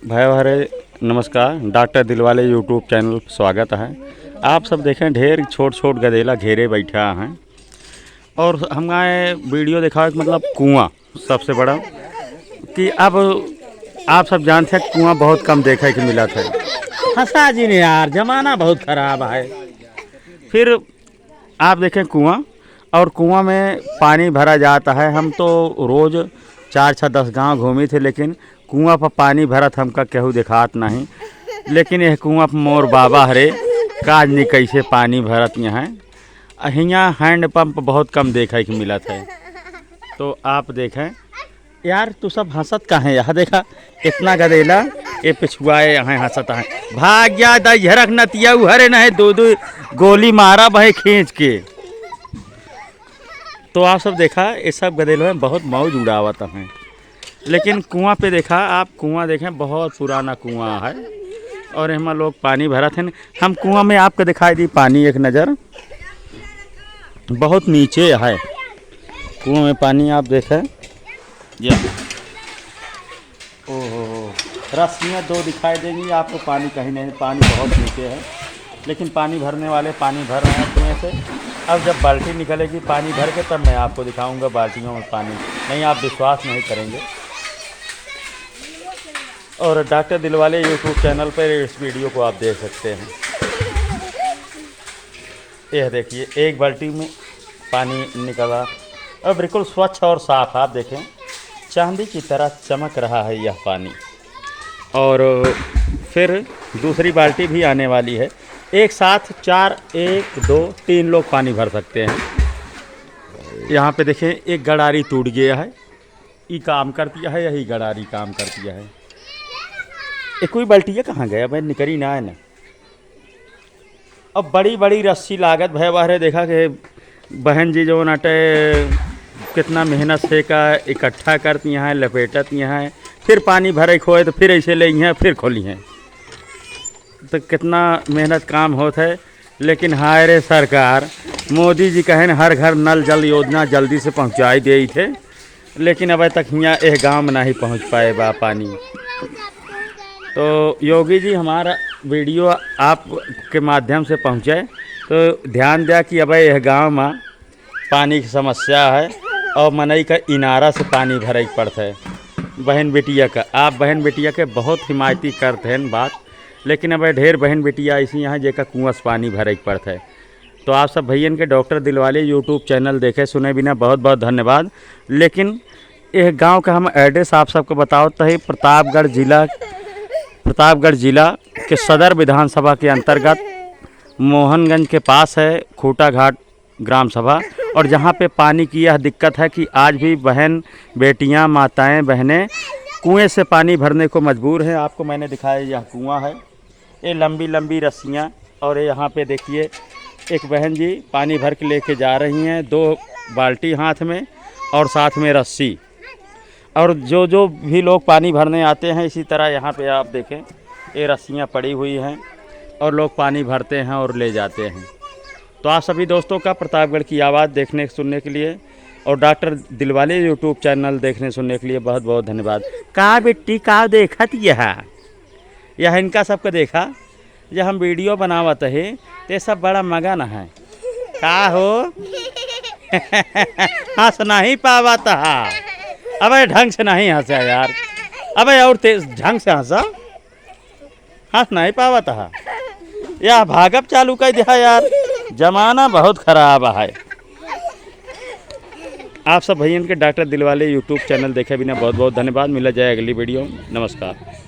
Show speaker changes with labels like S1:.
S1: भाई हमारे नमस्कार। डॉक्टर दिलवाले यूट्यूब चैनल पर स्वागत है। आप सब देखें ढेर छोट छोट गधेला घेरे बैठा हैं और हमारे वीडियो देखा कि मतलब कुआं सबसे बड़ा कि अब आप सब जानते हैं कुआं बहुत कम देखने को मिला था। हंसा जी ने यार, ज़माना बहुत ख़राब है। फिर आप देखें कुआं और कुआं में पानी भरा जाता है। हम तो रोज़ 4-6-10 गांव घूमी थे, लेकिन कुआं पर पानी भरत हमका केहू दिखात नहीं। लेकिन यह कुआं पर मोर बाबा हरे काज नहीं कैसे पानी भरत यहाँ हैंड पंप बहुत कम देखा कि मिला था। तो आप देखें यार, तू सब हंसत कहाँ यहाँ देखा इतना गदेला ये पिछुआए यहाँ हंसत है। भाग जा दरक नतिया हरे न दो दो गोली मारा भाई खींच के। तो आप सब देखा ये सब गदेलों में बहुत मौज उड़ावत हैं। लेकिन कुआं पे देखा आप, कुआं देखें बहुत पुराना कुआं है और इसमें लोग पानी भरा थे। हम कुआं में आपको दिखाई दी पानी, एक नज़र बहुत नीचे है कुआं में पानी। आप देखें ये ओहो रस्सियाँ दो दिखाई देंगी आपको, पानी कहीं नहीं, पानी बहुत नीचे है। लेकिन पानी भरने वाले पानी भर रहे हैं कुएं से। अब जब बाल्टी निकलेगी पानी भर के तब मैं आपको दिखाऊंगा बाल्टियों में पानी। नहीं आप विश्वास नहीं करेंगे। और डॉक्टर दिलवाले यूट्यूब चैनल पर इस वीडियो को आप देख सकते हैं। यह देखिए एक बाल्टी में पानी निकला और बिल्कुल स्वच्छ और साफ। आप देखें चांदी की तरह चमक रहा है यह पानी। और फिर दूसरी बाल्टी भी आने वाली है। एक साथ 1-2-3 लोग पानी भर सकते हैं। यहाँ पे देखें एक गड़ारी टूट गया है, ये काम करती है, यही गड़ारी काम करती है। एक कोई बाल्टी कहाँ गया भाई, निकरी ना है ना। अब बड़ी बड़ी रस्सी लागत भय बाहरे देखा कि बहन जी जो नाटे कितना मेहनत से का इकट्ठा करती हैं, लपेटत हैं, फिर पानी भरे खोए तो फिर ऐसे ले हैं, फिर खोली हैं। तो कितना मेहनत काम होता है। लेकिन हाय रे सरकार, मोदी जी कहें हर घर नल जल योजना जल्दी से पहुँचाई दे थे, लेकिन अभी तक यहाँ यह गाँव में नहीं पहुँच पाए बा पानी। तो योगी जी हमारा वीडियो आप के माध्यम से पहुँचे तो ध्यान दिया कि अब यह गांव में पानी की समस्या है और मनई का इनारा से पानी भरे पड़ता है। बहन बेटिया का आप बहन बेटिया के बहुत हिमायती करते हैं बात, लेकिन अब ढेर बहन बेटिया ऐसी यहाँ जेका कुआं से पानी भरे पड़ता है। तो आप सब भैया के डॉक्टर दिलवाले यूट्यूब चैनल देखे सुने बिना बहुत बहुत धन्यवाद। लेकिन यह गाँव का हम एड्रेस आप सबको बताओ तो है प्रतापगढ़ जिला के सदर विधानसभा के अंतर्गत मोहनगंज के पास है खूटा घाट ग्राम सभा। और जहाँ पे पानी की यह दिक्कत है कि आज भी बहन बेटियाँ माताएं बहनें कुएं से पानी भरने को मजबूर हैं। आपको मैंने दिखाया यह कुआं है, ये लंबी लंबी रस्सियाँ। और यहाँ पे देखिए एक बहन जी पानी भर के लेके जा रही हैं, 2 बाल्टी हाथ में और साथ में रस्सी। और जो भी लोग पानी भरने आते हैं इसी तरह यहाँ पे आप देखें ये रस्सियाँ पड़ी हुई हैं और लोग पानी भरते हैं और ले जाते हैं। तो आप सभी दोस्तों का प्रतापगढ़ की आवाज़ देखने सुनने के लिए और डॉक्टर दिलवाले यूट्यूब चैनल देखने सुनने के लिए बहुत बहुत धन्यवाद। का बेटी का देखत यह इनका सबको देखा जब हम वीडियो बनावत है तो सब बड़ा मगन है। का हो हंस नहीं पावत है। अबे ढंग से नहीं हंसा यार, अबे और तेज ढंग से हंसा, हंस नहीं पावत है। यह भागप चालू कर दिया यार, जमाना बहुत खराब है। आप सब भैया के डॉक्टर दिलवाले यूट्यूब चैनल देखे बिना बहुत बहुत धन्यवाद। मिला जाए अगली वीडियो। नमस्कार।